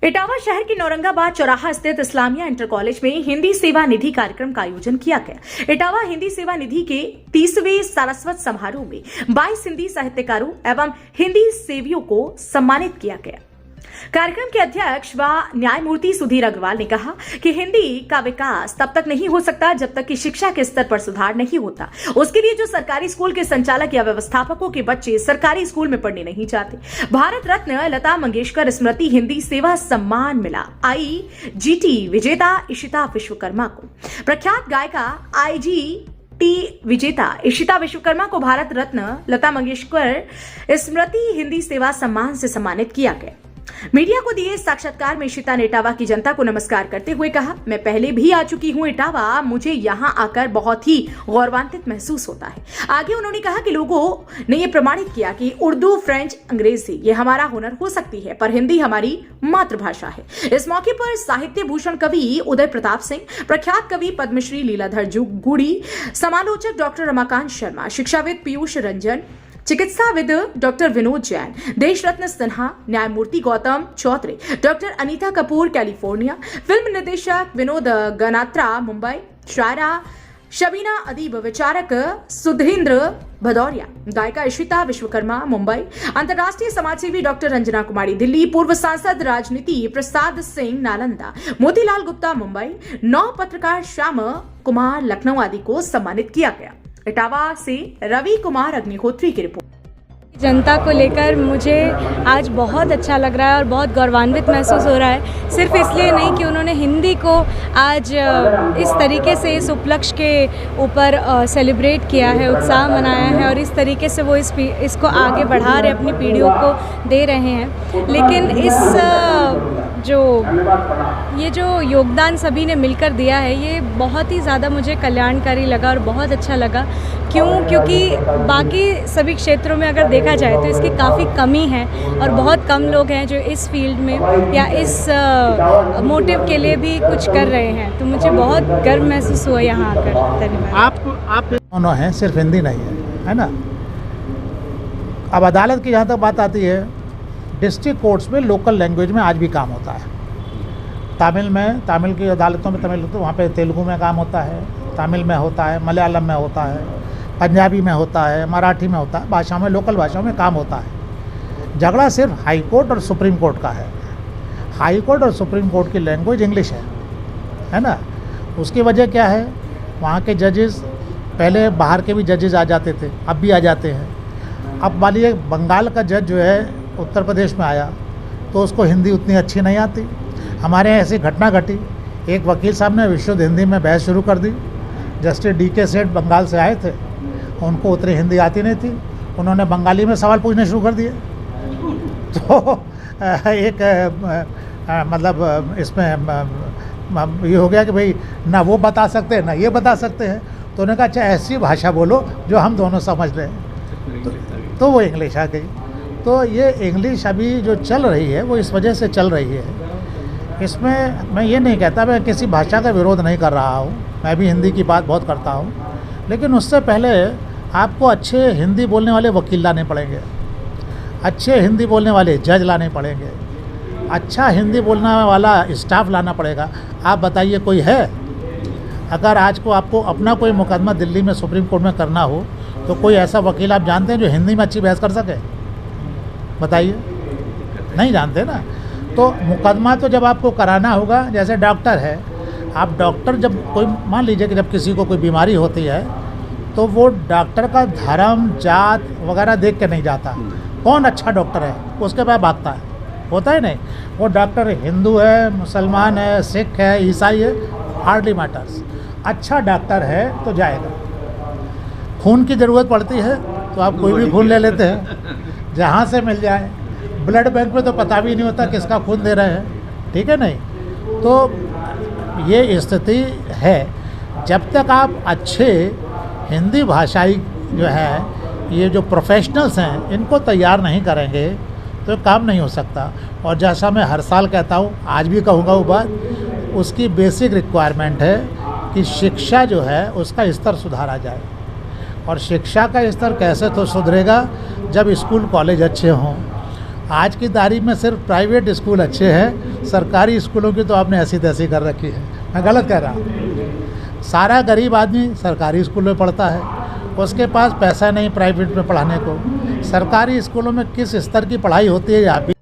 इटावा शहर के नौरंगाबाद चौराहा स्थित इस्लामिया इंटर कॉलेज में हिंदी सेवा निधि कार्यक्रम का आयोजन किया गया। इटावा हिंदी सेवा निधि के 30वें सारस्वत समारोह में 22 हिंदी साहित्यकारों एवं हिंदी सेवियों को सम्मानित किया गया। कार्यक्रम के अध्यक्ष व न्यायमूर्ति सुधीर अग्रवाल ने कहा कि हिंदी का विकास तब तक नहीं हो सकता जब तक कि शिक्षा के स्तर पर सुधार नहीं होता। उसके लिए जो सरकारी स्कूल के संचालक या व्यवस्थापकों के बच्चे सरकारी स्कूल में पढ़ने नहीं जाते। भारत रत्न लता मंगेशकर स्मृति हिंदी सेवा सम्मान मिला IGT विजेता इशिता विश्वकर्मा को। प्रख्यात गायिका IGT विजेता इशिता विश्वकर्मा को भारत रत्न लता मंगेशकर स्मृति हिंदी सेवा सम्मान से सम्मानित किया गया। मीडिया को दिए साक्षात्कार में इशिता ने इटावा की जनता को नमस्कार करते हुए कहा, मैं पहले भी आ चुकी हूं इटावा, मुझे यहां आकर बहुत ही गौरवान्वित महसूस होता है। आगे उन्होंने कहा कि लोगों ने यह प्रमाणित किया कि उर्दू, फ्रेंच, अंग्रेजी ये हमारा हुनर हो सकती है, पर हिंदी हमारी मातृभाषा है। इस मौके पर साहित्य भूषण कवि उदय प्रताप सिंह, प्रख्यात कवि पद्मश्री लीलाधर गुड़ी, समालोचक डॉक्टर रमाकांत शर्मा, शिक्षाविद पीयूष रंजन, चिकित्साविद डॉक्टर विनोद जैन, देश रत्न सिन्हा, न्यायमूर्ति Gautam Chaudhary, doctor Anita Kapoor California, film निर्देशक विनोद गनात्रा मुंबई, शायरा शबीना अदीब, विचारक सुधींद्र भदौरिया, गायिका इशिता विश्वकर्मा मुंबई, अंतर्राष्ट्रीय समाजसेवी डॉक्टर रंजना कुमारी दिल्ली, पूर्व सांसद राजनीति प्रसाद सिंह नालंदा, मोतीलाल गुप्ता मुंबई, 9 पत्रकार श्याम कुमार लखनऊ आदि को सम्मानित किया गया। इटावा से रवि कुमार अग्निहोत्री की रिपोर्ट। जनता को लेकर मुझे आज बहुत अच्छा लग रहा है और बहुत गौरवान्वित महसूस हो रहा है। सिर्फ इसलिए नहीं कि उन्होंने हिंदी को आज इस तरीके से इस उपलक्ष्य के ऊपर सेलिब्रेट किया है, उत्साह मनाया है और इस तरीके से वो इसको आगे बढ़ा रहे, अपनी पीढ़ियों को दे रहे हैं। लेकिन ये जो योगदान सभी ने मिलकर दिया है, ये बहुत ही ज़्यादा मुझे कल्याणकारी लगा और बहुत अच्छा लगा। क्योंकि बाकी सभी क्षेत्रों में अगर देखा जाए तो इसकी काफ़ी कमी है और बहुत कम लोग हैं जो इस फील्ड में या इस मोटिव के लिए भी कुछ कर रहे हैं। तो मुझे बहुत गर्व महसूस हुआ यहाँ आकर। धन्यवाद। आप दोनों हैं, सिर्फ हिंदी नहीं है ना। अब अदालत की जहाँ तक बात आती है, डिस्ट्रिक्ट कोर्ट्स में लोकल लैंग्वेज में आज भी काम होता है। तमिल की अदालतों में तमिल, तो वहाँ पे तेलुगु में काम होता है, तमिल में होता है, मलयालम में होता है, पंजाबी में होता है, मराठी में होता है, भाषाओं में, लोकल भाषाओं में काम होता है। झगड़ा सिर्फ हाई कोर्ट और सुप्रीम कोर्ट का है। हाई कोर्ट और सुप्रीम कोर्ट की लैंग्वेज इंग्लिश है ना। उसकी वजह क्या है, वहाँ के जजेस, पहले बाहर के भी जजेस आ जाते थे, अब भी आ जाते हैं। अब मानिए बंगाल का जज जो है उत्तर प्रदेश में आया तो उसको हिंदी उतनी अच्छी नहीं आती। हमारे यहाँ ऐसी घटना घटी, एक वकील साहब ने विशुद्ध हिंदी में बहस शुरू कर दी। जस्टिस DK सेठ बंगाल से आए थे, उनको उतनी हिंदी आती नहीं थी, उन्होंने बंगाली में सवाल पूछने शुरू कर दिए। तो मतलब इसमें ये हो गया कि भाई ना वो बता सकते हैं ना ये बता सकते हैं। तो उन्होंने कहा अच्छा ऐसी भाषा बोलो जो हम दोनों समझ लें। तो वो इंग्लिश आ गई। तो ये इंग्लिश अभी जो चल रही है वो इस वजह से चल रही है। इसमें मैं ये नहीं कहता, मैं किसी भाषा का विरोध नहीं कर रहा हूँ, मैं भी हिंदी की बात बहुत करता हूँ, लेकिन उससे पहले आपको अच्छे हिंदी बोलने वाले वकील लाने पड़ेंगे, अच्छे हिंदी बोलने वाले जज लाने पड़ेंगे, अच्छा हिंदी बोलने वाला स्टाफ लाना पड़ेगा। आप बताइए कोई है? अगर आज को आपको अपना कोई मुकदमा दिल्ली में सुप्रीम कोर्ट में करना हो तो कोई ऐसा वकील आप जानते हैं जो हिंदी में अच्छी बहस कर सके? बताइए, नहीं जानते ना। तो मुकदमा तो जब आपको कराना होगा, जैसे डॉक्टर है, आप डॉक्टर जब कोई मान लीजिए कि जब किसी को कोई बीमारी होती है तो वो डॉक्टर का धर्म, जात वगैरह देख के नहीं जाता। कौन अच्छा डॉक्टर है उसके पास भागता है, होता है नहीं। वो डॉक्टर हिंदू है, मुसलमान है, सिख है, ईसाई है, हार्डली मैटर्स। अच्छा डॉक्टर है तो जाएगा। खून की ज़रूरत पड़ती है तो आप कोई भी खून ले लेते हैं, जहाँ से मिल जाए। ब्लड बैंक में तो पता भी नहीं होता किसका खून दे रहे हैं, ठीक है नहीं। तो ये स्थिति है। जब तक आप अच्छे हिंदी भाषाई जो है, ये जो प्रोफेशनल्स हैं, इनको तैयार नहीं करेंगे तो काम नहीं हो सकता। और जैसा मैं हर साल कहता हूँ, आज भी कहूँगा वो बात, उसकी बेसिक रिक्वायरमेंट है कि शिक्षा जो है उसका स्तर सुधारा जाए। और शिक्षा का स्तर कैसे तो सुधरेगा जब स्कूल कॉलेज अच्छे हों। आज की तारीख में सिर्फ प्राइवेट स्कूल अच्छे हैं, सरकारी स्कूलों की तो आपने ऐसी तैसी कर रखी है। मैं गलत कह रहा हूँ? सारा गरीब आदमी सरकारी स्कूल में पढ़ता है, उसके पास पैसा नहीं प्राइवेट में पढ़ाने को। सरकारी स्कूलों में किस स्तर की पढ़ाई होती है आप भी